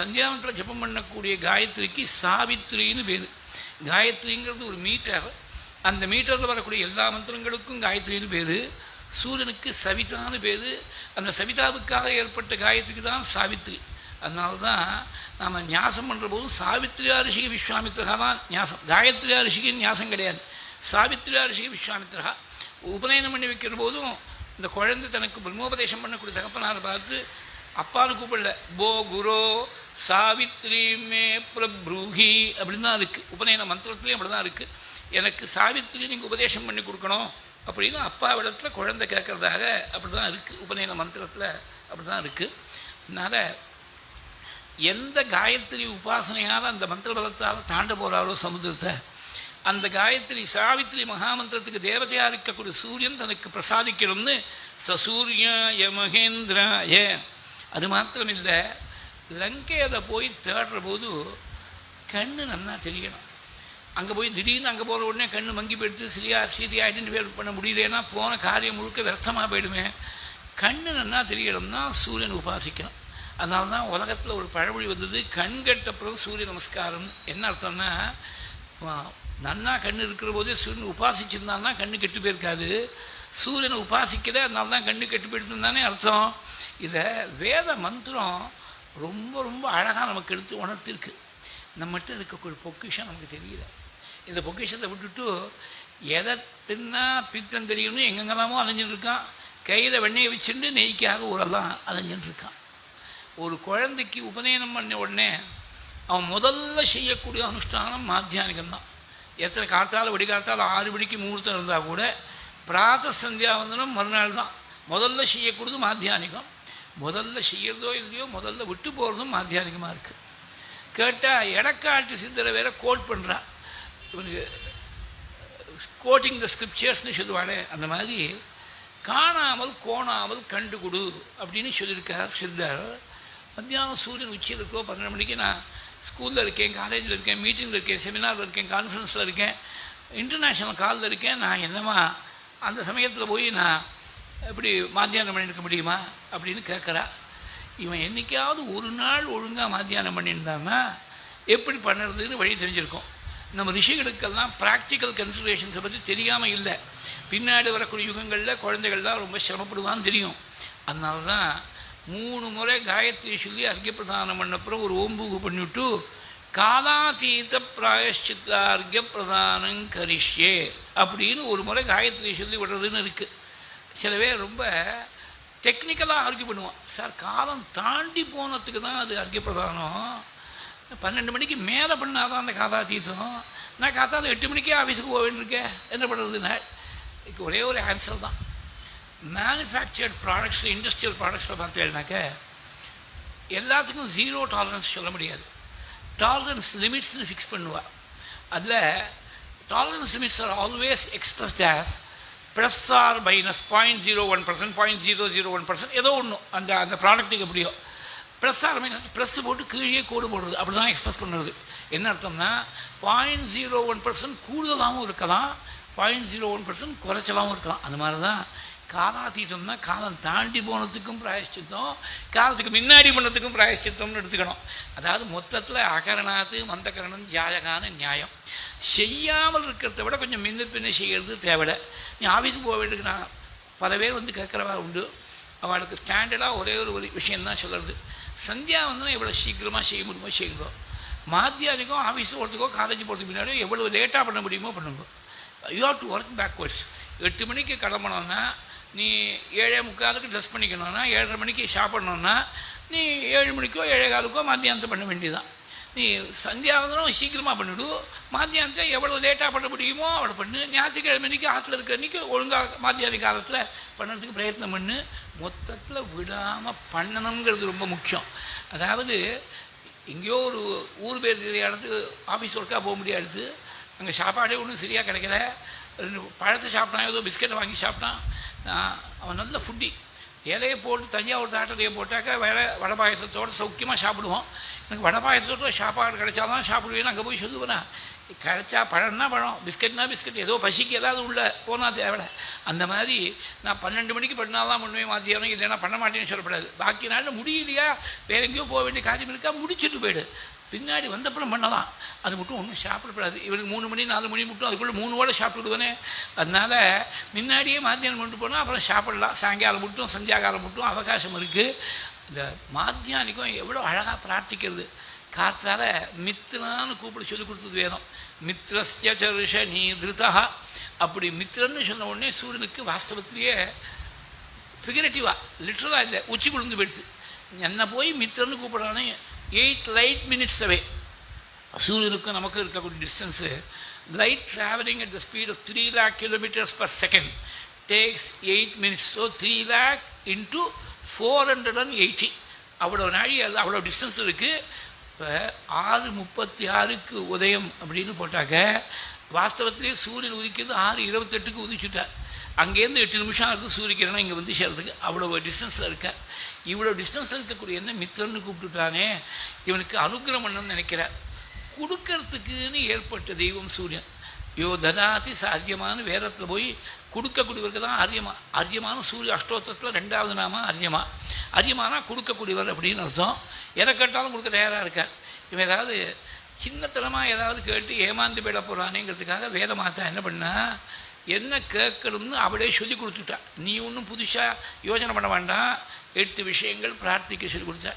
சந்தியாவனத்தில் ஜபம் பண்ணக்கூடிய காயத்ரிக்கு சாவித்ரின்னு பேர். காயத்ரிங்கிறது ஒரு மீட்டர். அந்த மீட்டரில் வரக்கூடிய எல்லா மந்திரங்களுக்கும் காயத்ரின்னு பேர். சூரியனுக்கு சவிதான்னு பேர். அந்த சவிதாவுக்காக ஏற்பட்ட காயத்ரிக்கு தான் சாவித்ரி. அதனால தான் நாம் ஞாசம் பண்ணுற போது சாவித்ரியா ரிஷிக விஸ்வாமித்ரகா தான் ஞாசம். காயத்ரியா ரிஷிகின்னு ஞாசம் கிடையாது. சாவித்ரியா ரிஷிக விஸ்வாமித்ரகா. உபநயனம் பண்ணி வைக்கிற போதும் இந்த குழந்தை தனக்கு பிரம்மோபதேசம் பண்ணக்கூடிய தகப்பனாரை பார்த்து அப்பான்னு கூப்பிடல, போ குரோ சாவித்ரி மே பிரப்ரூஹி அப்படின்னு தான் இருக்குது. உபநயன மந்திரத்துலேயும் அப்படி தான் இருக்குது. எனக்கு சாவித்ரி நீங்கள் உபதேசம் பண்ணி கொடுக்கணும் அப்படின்னு அப்பாவிடத்தில் குழந்தை கேட்குறதாக அப்படி தான் இருக்குது. உபநயன மந்திரத்தில் அப்படி தான் இருக்குது. அதனால் எந்த காயத்ரி உபாசனையால் அந்த மந்திர பலத்தால் தாண்ட போகிறாரோ சமுத்திரத்தை, அந்த காயத்ரி சாவித்ரி மகாமந்திரத்துக்கு தேவதையாக இருக்கக்கூடிய சூரியன் தனக்கு பிரசாதிக்கணும்னு சசூரிய மகேந்திராய. அது மாத்திரமில்லை, லங்கையில் போய் தேடுற போது கண்ணு நன்னா தெரியணும். அங்கே போய் திடீர்னு அங்கே போகிற உடனே கண்ணு மங்கி போயிடுத்து சீதையை ஐடென்டிஃபை பண்ண முடியலன்னா போன காரியம் முழுக்க விரத்தமாக போயிடுமே. கண்ணு நன்னா தெரியணும்னா சூரியன் உபாசிக்கணும். அதனால தான் உலகத்தில் ஒரு பழமொழி வந்தது, கண் கட்டப்புறம் சூரிய நமஸ்காரம்னு. என்ன அர்த்தம்னா, நன்னா கண் இருக்கிற போதே சூரியன் உபாசிச்சிருந்தான்னா கண்ணு கெட்டு போயிருக்காது. சூரியனை உபாசிக்கிற அதனால தான் கண்ணு கெட்டு போயிடுதுன்னு அர்த்தம். இதை வேத மந்திரம் ரொம்ப ரொம்ப அழகாக நமக்கு எடுத்து உணர்த்திருக்கு. நம்மகிட்ட இருக்கக்கூடிய பொக்கிஷம் நமக்கு தெரியல. இந்த பொக்கிஷத்தை விட்டுட்டு எதை தின்னா பித்தம் தெரியணும்னு எங்கெங்கெல்லாமோ அலைஞ்சிட்டு இருக்கான். கையில் வெண்ணெயை வச்சுட்டு நெய்க்காக ஊரெல்லாம் அலைஞ்சிட்டு இருக்கான். ஒரு குழந்தைக்கு உபநயனம் பண்ண உடனே அவன் முதல்ல செய்யக்கூடிய அனுஷ்டானம் மாத்தியானிகம் தான். எத்தனை காத்தால் விடிகாத்தால் 6 மணிக்கு முகூர்த்தம் இருந்தால் கூட பிராத்த சந்தியாவந்தனம் மறுநாள் தான். முதல்ல செய்யக்கூடியது மாத்தியானிகம். முதல்ல செய்யறதோ இல்லையோ முதல்ல விட்டு போகிறதும் மாத்தியானிகமாக இருக்குது. கேட்டால் எடக்காட்டு சித்தரை வேற கோட் பண்ணுறா. இவனுக்கு கோட்டிங் த ஸ்கிரிப்சர்ஸ்னு சொல்லுவாளே, அந்த மாதிரி காணாமல் கோணாமல் கண்டு கொடு அப்படின்னு சொல்லியிருக்கார் சித்தர். மத்தியானம் சூரியன் உச்சியில் இருக்கோ 12 மணிக்கு நான் ஸ்கூலில் இருக்கேன், காலேஜில் இருக்கேன், மீட்டிங்கில் இருக்கேன், செமினாரில் இருக்கேன், கான்ஃபரன்ஸில் இருக்கேன், இன்டர்நேஷ்னல் காலில் இருக்கேன். நான் என்னம்மா அந்த சமயத்தில் போய் நான் எப்படி மாத்தியானம் பண்ணியிருக்க முடியுமா அப்படின்னு கேட்குறா. இவன் என்றைக்காவது ஒரு நாள் ஒழுங்காக மாத்தியானம் பண்ணியிருந்தான்னா எப்படி பண்ணுறதுன்னு வழி தெரிஞ்சிருக்கும். நம்ம ரிஷிகளுக்கெல்லாம் ப்ராக்டிக்கல் கன்சிடரேஷன்ஸை பற்றி தெரியாமல் இல்லை. பின்னாடி வரக்கூடிய யுகங்களில் குழந்தைகள்லாம் ரொம்ப சிரமப்படுவான்னு தெரியும். அதனால தான் 3 முறை காயத்ரி சொல்லி அர்க்கிய பிரதானம் பண்ணப்புறம் ஒரு ஓம்பூகு பண்ணிவிட்டு காலாதீத பிராயஷ்சித்த அர்க்கிய பிரதானம் கரிஷ்யே அப்படின்னு ஒரு முறை காயத்ரி சொல்லி விடுறதுன்னு இருக்குது. சில பேர் ரொம்ப டெக்னிக்கலாக ஆர்கியூ பண்ணுவான். சார் காலம் தாண்டி போனதுக்கு தான் அது அர்க்கிய பிரதானம், 12 மணிக்கு மேலே பண்ணால் தான் அந்த காலாதீதம். நான் காத்தால் 8 மணிக்கே ஆஃபீஸுக்கு போக வேண்டியிருக்கேன், என்ன பண்ணுறதுன்னா இதுக்கு ஒரே ஒரு ஆன்சர் தான். மேனுஃபேக்சர்ட் ப்ராடக்ட்ஸ், இண்டஸ்ட்ரியல் ப்ராடக்ட்ஸில் பார்த்தேன்னாக்க எல்லாத்துக்கும் 0 டாலரன்ஸ் சொல்ல முடியாது. டாலரன்ஸ் லிமிட்ஸ்னு ஃபிக்ஸ் பண்ணுவாள். அதில் tolerance limits are always expressed as plus or minus 0.01%, 0.001%, ஏதோ ஒன்று அந்த அந்த ப்ராடக்ட்டுக்கு எப்படியோ ப்ளஸ் ஆர் மைனஸ். ப்ளஸ் போட்டு கீழே கோடு போடுறது, அப்படி தான் எக்ஸ்பிரஸ் பண்ணுறது. என்ன அர்த்தம்னா 0.01% கூடுதலாகவும் இருக்கலாம், 0.01% குறைச்சலாகவும் இருக்கலாம். அந்த மாதிரி தான் காலாதீதம்னா காலம் தாண்டி போனதுக்கும் பிராயஷ்சித்தம், காலத்துக்கு முன்னாடி பண்ணதுக்கும் பிராயஷ்சித்தம்னு எடுத்துக்கணும். அதாவது மொத்தத்தில் அகரணாத்து மந்தகரணம் ஜாயகான நியாயம். செய்யாமல் இருக்கிறத விட கொஞ்சம் முன்ன பின்ன செய்கிறது தேவையில்லை. நீ ஆஃபீஸுக்கு போக வேண்டியது. நான் பல பேர் வந்து கேட்குறவா உண்டு. அவளுக்கு ஸ்டாண்டர்டாக ஒரே ஒரு விஷயந்தான் சொல்கிறது, சந்தியாவந்தனம் எவ்வளோ சீக்கிரமாக செய்ய முடியுமோ செய்யுங்க. மாத்தியானிக்கும் ஆஃபீஸ் போகிறதுக்கோ காலேஜ் போகிறதுக்கு முன்னாடியோ எவ்வளோ லேட்டாக பண்ண முடியுமோ பண்ணுங்க. You have to work backwards. 8 மணிக்கு கிளம்பணுன்னா நீ 7:45 ட்ரெஸ் பண்ணிக்கணும்னா 7:30 மணிக்கு சாப்பிட்ணுன்னா நீ 7 மணிக்கோ 7:15 மாத்தியானத்தை பண்ண வேண்டியதுதான். நீ சந்தியாவந்தனம் சீக்கிரமாக பண்ணிவிடு, மாத்தியானத்தை எவ்வளோ லேட்டாக பண்ண முடியுமோ அவ்வளோ பண்ணு. ஞாயிற்றுக்கிழமை அன்றைக்கி ஆற்றுல இருக்கிற அன்றைக்கி ஒழுங்காக மாத்தியானி காலத்தில் பண்ணுறதுக்கு பிரயத்னம் பண்ணு. மொத்தத்தில் விடாமல் பண்ணணுங்கிறது ரொம்ப முக்கியம். அதாவது எங்கேயோ ஒரு ஊர் பேர் இடத்துக்கு ஆஃபீஸ் ஒர்க்காக போக முடியாது, அங்கே சாப்பாடே ஒன்றும் சரியாக கிடைக்கல, 2 பழத்தை சாப்பிட்டான், ஏதோ பிஸ்கெட்டை வாங்கி சாப்பிட்டான். அவன் நல்ல ஃபுட்டி, இலையை போட்டு தஞ்சாவூர் தாட்டத்தையை போட்டாக்கா வடை பாயசத்தோடு சௌக்கியமாக சாப்பிடுவோம். எனக்கு வடை பாயசத்தோடு சாப்பாடு கிடைச்சாதான் சாப்பிடுவேன்னு அங்கே போய் சொல்லுவேனா. கிடைச்சா பழம்னா பழம், பிஸ்கட்னா பிஸ்கட், ஏதோ பசிக்கு ஏதாவது உள்ள போனால் தேவை. அந்த மாதிரி நான் 12 மணிக்கு பண்ணாதான் பண்ணுவேன் மத்தியானம், இல்லைன்னா பண்ண மாட்டேன்னு சொல்லப்படாது. பாக்கி நாளில் முடியலையா வேற எங்கேயோ போக வேண்டிய காரியம் இருக்கா முடிச்சுட்டு போயிடு, பின்னாடி வந்தப்புறம் பண்ணலாம். அது மட்டும் ஒன்றும் சாப்பிடப்படாது. இவருக்கு 3 மணி 4 மணி மட்டும் அதுக்குள்ளே 3 ஓட சாப்பிட்டுடுவேனே. அதனால் முன்னாடியே மாத்தியானம் கொண்டு போனால் அப்புறம் சாப்பிடலாம். சாயங்காலம் மட்டும் சந்தியாகாலம் மட்டும் அவகாசம் இருக்குது. இந்த மாத்தியானிக்கும் எவ்வளோ அழகாக பிரார்த்திக்கிறது. கார்த்தால மித்ரான்னு கூப்பிட சொல்லி கொடுத்தது வேணும். மித்ரஸ்ய சர்ஷனி திருதா. அப்படி மித்ரன்னு சொன்ன உடனே சூரியனுக்கு வாஸ்தவத்திலேயே ஃபிகரேட்டிவாக லிட்ரலாக இல்லை, உச்சி குளிர்ந்து போயிடுச்சு. என்னை போய் மித்ரன்னு கூப்பிட்றானே 8 light minutes away. சூரியனுக்கும் நமக்கு இருக்கக்கூடிய distance, light travelling at the speed of 3 lakh kilometers per second takes 8 minutes. So 3 lakh into 480 அவ்வளோ நாழி, அது அவ்வளோ டிஸ்டன்ஸ் இருக்குது. இப்போ 6:36க்கு உதயம் அப்படின்னு போட்டாக்க வாஸ்தவத்திலே சூரியன் உதிக்கிறது 6:28க்கு உதிச்சுட்டார். அங்கேருந்து 8 நிமிஷம் இருக்குது சூரிய கிரணம் இங்கே வந்து சேர்றதுக்கு. அவ்வளோ டிஸ்டன்ஸில் இருக்க. இவ்வளோ டிஸ்டன்ஸில் இருக்கக்கூடிய என்ன மித்திரன்னு கூப்பிட்டுட்டானே, இவனுக்கு அனுகிரகம் பண்ணணும்னு நினைக்கிறார். கொடுக்கறதுக்குன்னு ஏற்பட்ட தெய்வம் சூரியன். யோ ததாதி சாத்தியமான வேதத்தில் போய் கொடுக்கக்கூடியவருக்கு தான் அரியமா. அரியமான சூரிய அஷ்டோத்திரத்தில் 2வது நாம அரியமா. அரியமானா கொடுக்கக்கூடியவர் அப்படின்னு அர்த்தம். எதை கேட்டாலும் கொடுக்க தயாராக இருக்கார். இவன் ஏதாவது சின்னத்தனமாக ஏதாவது கேட்டு ஏமாந்து போயிட போகிறானேங்கிறதுக்காக வேதமாத்தா என்ன பண்ணா, என்ன கேட்கணும்னு அவளே சொல்லி கொடுத்துட்டா. நீ ஒன்றும் புதுசாக யோசனை பண்ண வேண்டாம், 8 விஷயங்கள் பிரார்த்திக்க சொல்லி கொடுத்தா.